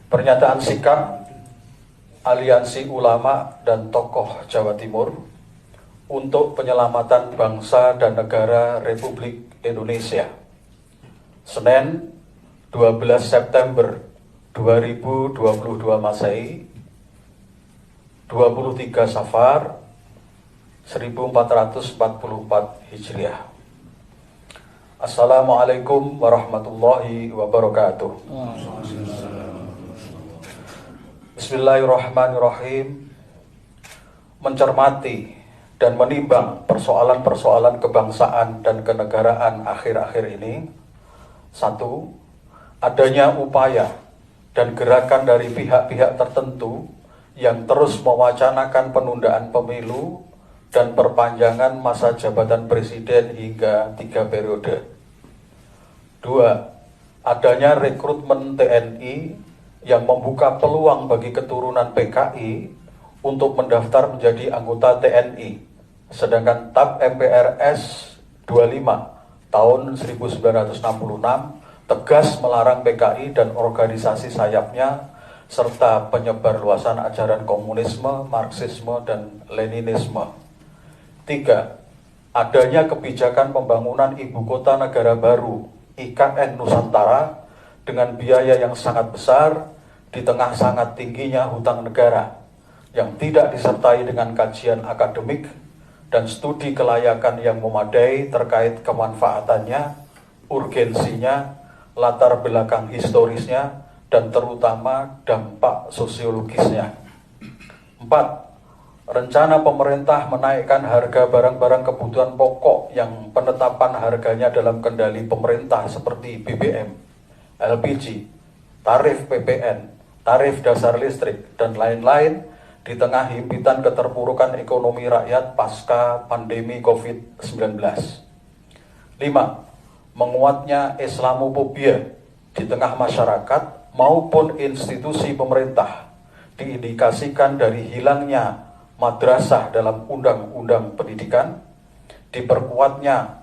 Pernyataan sikap Aliansi Ulama dan Tokoh Jawa Timur untuk penyelamatan bangsa dan negara Republik Indonesia. Senin 12 September 2022 Masehi, 23 Safar 1444 Hijriah. Assalamualaikum warahmatullahi wabarakatuh. Bismillahirrahmanirrahim. Mencermati dan menimbang persoalan-persoalan kebangsaan dan kenegaraan akhir-akhir ini. 1. Adanya upaya dan gerakan dari pihak-pihak tertentu yang terus mewacanakan penundaan pemilu dan perpanjangan masa jabatan presiden hingga 3 periode. 2. Adanya rekrutmen TNI yang membuka peluang bagi keturunan PKI untuk mendaftar menjadi anggota TNI, sedangkan TAP MPRS 25 tahun 1966 tegas melarang PKI dan organisasi sayapnya serta penyebar luasan ajaran komunisme, marxisme, dan leninisme. 3. Adanya kebijakan pembangunan ibu kota negara baru IKN Nusantara dengan biaya yang sangat besar di tengah sangat tingginya hutang negara yang tidak disertai dengan kajian akademik dan studi kelayakan yang memadai terkait kemanfaatannya, urgensinya, latar belakang historisnya, dan terutama dampak sosiologisnya. 4. Rencana pemerintah menaikkan harga barang-barang kebutuhan pokok yang penetapan harganya dalam kendali pemerintah seperti BBM, LPG, tarif PPN, tarif dasar listrik, dan lain-lain di tengah himpitan keterpurukan ekonomi rakyat pasca pandemi COVID-19. 5. Menguatnya Islamofobia di tengah masyarakat maupun institusi pemerintah diindikasikan dari hilangnya madrasah dalam undang-undang pendidikan, diperkuatnya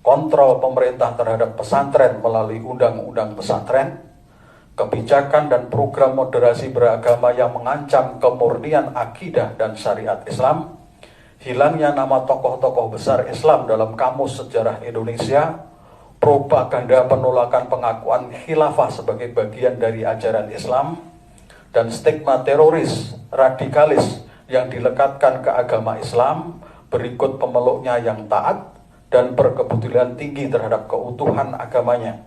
kontrol pemerintah terhadap pesantren melalui undang-undang pesantren, kebijakan dan program moderasi beragama yang mengancam kemurnian akidah dan syariat Islam, hilangnya nama tokoh-tokoh besar Islam dalam kamus sejarah Indonesia, propaganda penolakan pengakuan khilafah sebagai bagian dari ajaran Islam, dan stigma teroris, radikalis yang dilekatkan ke agama Islam berikut pemeluknya yang taat dan berkepedulian tinggi terhadap keutuhan agamanya.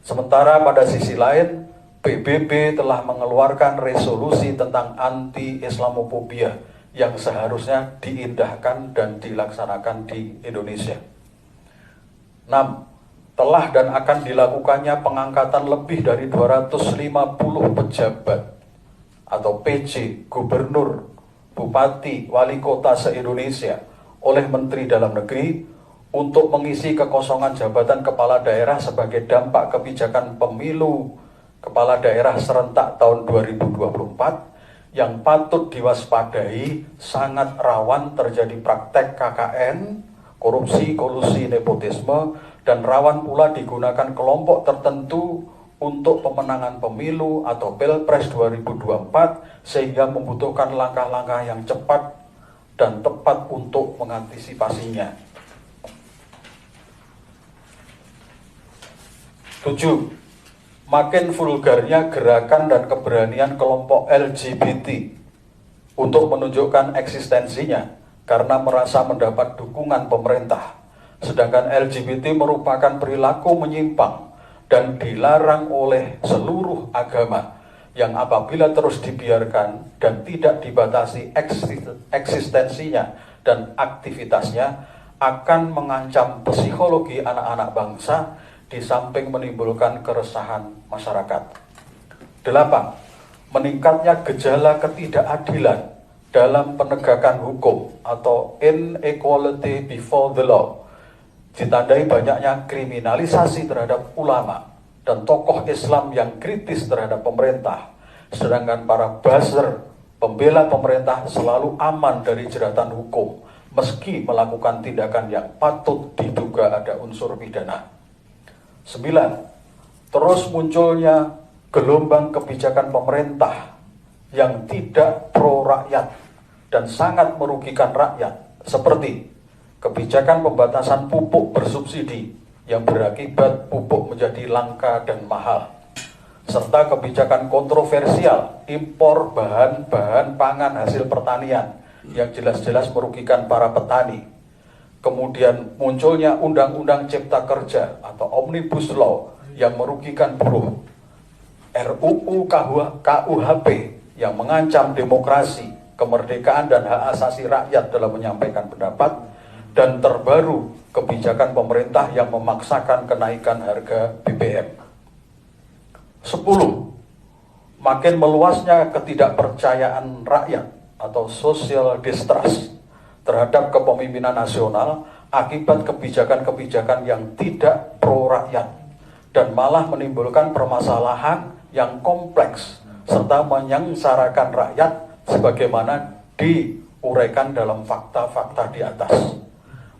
Sementara pada sisi lain, PBB telah mengeluarkan resolusi tentang anti-Islamofobia yang seharusnya diindahkan dan dilaksanakan di Indonesia. 6. Telah dan akan dilakukannya pengangkatan lebih dari 250 pejabat atau PJ, gubernur, bupati, wali kota se-Indonesia oleh Menteri Dalam Negeri untuk mengisi kekosongan jabatan kepala daerah sebagai dampak kebijakan pemilu kepala daerah serentak tahun 2024 yang patut diwaspadai sangat rawan terjadi praktek KKN, korupsi, kolusi, nepotisme, dan rawan pula digunakan kelompok tertentu untuk pemenangan pemilu atau Pilpres 2024 sehingga membutuhkan langkah-langkah yang cepat dan tepat untuk mengantisipasinya. 7. Makin vulgarnya gerakan dan keberanian kelompok LGBT untuk menunjukkan eksistensinya karena merasa mendapat dukungan pemerintah, sedangkan LGBT merupakan perilaku menyimpang dan dilarang oleh seluruh agama yang apabila terus dibiarkan dan tidak dibatasi eksistensinya dan aktivitasnya akan mengancam psikologi anak-anak bangsa di samping menimbulkan keresahan masyarakat. 8. Meningkatnya gejala ketidakadilan dalam penegakan hukum atau inequality before the law, ditandai banyaknya kriminalisasi terhadap ulama dan tokoh Islam yang kritis terhadap pemerintah, sedangkan para buzzer pembela pemerintah selalu aman dari jeratan hukum meski melakukan tindakan yang patut diduga ada unsur pidana. 9. Terus munculnya gelombang kebijakan pemerintah yang tidak pro rakyat dan sangat merugikan rakyat, seperti kebijakan pembatasan pupuk bersubsidi yang berakibat pupuk menjadi langka dan mahal, serta kebijakan kontroversial impor bahan-bahan pangan hasil pertanian yang jelas-jelas merugikan para petani. Kemudian munculnya Undang-Undang Cipta Kerja atau Omnibus Law yang merugikan buruh, RUU KUHP yang mengancam demokrasi, kemerdekaan dan hak asasi rakyat dalam menyampaikan pendapat, dan terbaru kebijakan pemerintah yang memaksakan kenaikan harga BBM. 10. Makin meluasnya ketidakpercayaan rakyat atau social distrust terhadap kepemimpinan nasional akibat kebijakan-kebijakan yang tidak pro rakyat dan malah menimbulkan permasalahan yang kompleks serta menyengsarakan rakyat sebagaimana diuraikan dalam fakta-fakta di atas.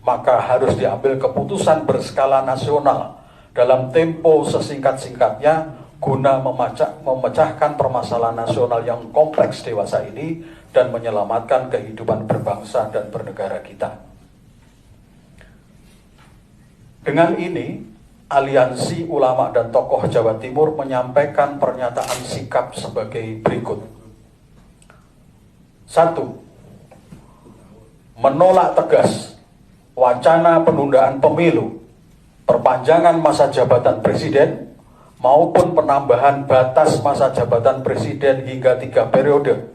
Maka harus diambil keputusan berskala nasional dalam tempo sesingkat-singkatnya guna memecahkan permasalahan nasional yang kompleks dewasa ini dan menyelamatkan kehidupan berbangsa dan bernegara kita. Dengan ini, Aliansi Ulama dan Tokoh Jawa Timur menyampaikan pernyataan sikap sebagai berikut. 1. Menolak tegas wacana penundaan pemilu, perpanjangan masa jabatan presiden, maupun penambahan batas masa jabatan presiden hingga 3 periode,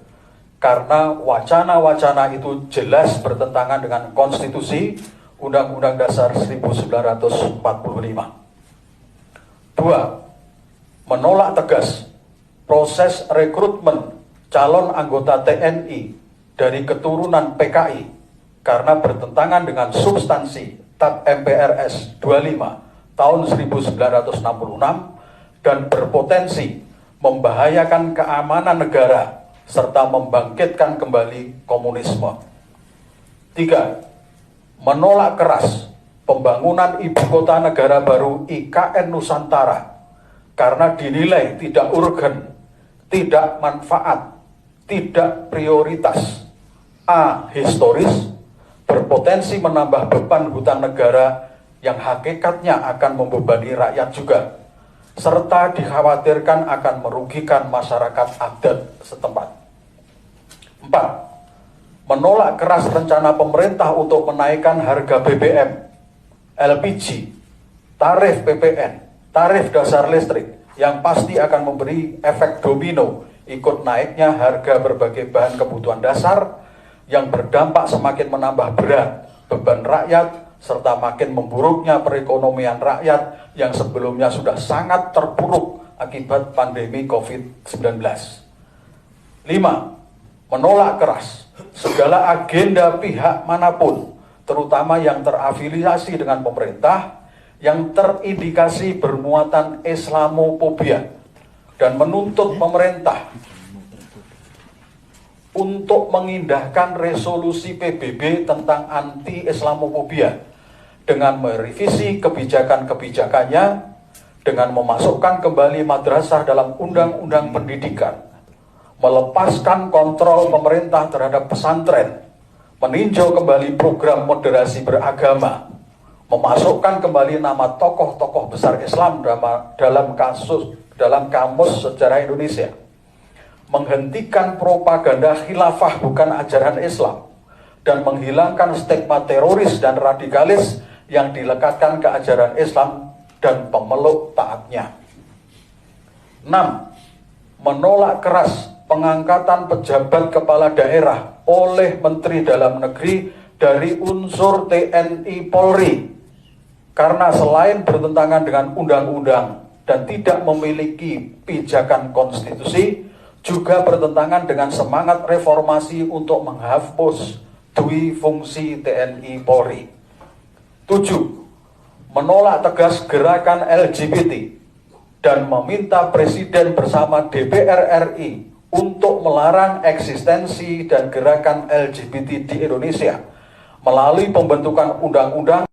karena wacana-wacana itu jelas bertentangan dengan konstitusi Undang-Undang Dasar 1945. 2. Menolak tegas proses rekrutmen calon anggota TNI dari keturunan PKI karena bertentangan dengan substansi TAP MPRS 25 tahun 1966 dan berpotensi membahayakan keamanan negara serta membangkitkan kembali komunisme. 3. Menolak keras pembangunan ibu kota negara baru IKN Nusantara karena dinilai tidak urgen, tidak manfaat, tidak prioritas, A. Historis, berpotensi menambah beban hutang negara yang hakikatnya akan membebani rakyat juga, serta dikhawatirkan akan merugikan masyarakat adat setempat. 4. Menolak keras rencana pemerintah untuk menaikkan harga BBM, LPG, tarif PPN, tarif dasar listrik yang pasti akan memberi efek domino ikut naiknya harga berbagai bahan kebutuhan dasar yang berdampak semakin menambah berat beban rakyat serta makin memburuknya perekonomian rakyat yang sebelumnya sudah sangat terpuruk akibat pandemi COVID-19. 5. Menolak keras segala agenda pihak manapun, terutama yang terafiliasi dengan pemerintah, yang terindikasi bermuatan Islamofobia, dan menuntut pemerintah untuk mengindahkan resolusi PBB tentang anti-Islamofobia dengan merevisi kebijakan-kebijakannya, dengan memasukkan kembali madrasah dalam undang-undang pendidikan, melepaskan kontrol pemerintah terhadap pesantren, meninjau kembali program moderasi beragama, memasukkan kembali nama tokoh-tokoh besar Islam dalam kamus sejarah Indonesia, menghentikan propaganda khilafah bukan ajaran Islam, dan menghilangkan stigma teroris dan radikalis yang dilekatkan ke ajaran Islam dan pemeluk taatnya. 6. Menolak keras pengangkatan pejabat kepala daerah oleh Menteri Dalam Negeri dari unsur TNI Polri karena selain bertentangan dengan undang-undang dan tidak memiliki pijakan konstitusi, juga bertentangan dengan semangat reformasi untuk menghapus dui fungsi TNI Polri. 7. Menolak tegas gerakan LGBT dan meminta Presiden bersama DPR RI untuk melarang eksistensi dan gerakan LGBT di Indonesia melalui pembentukan undang-undang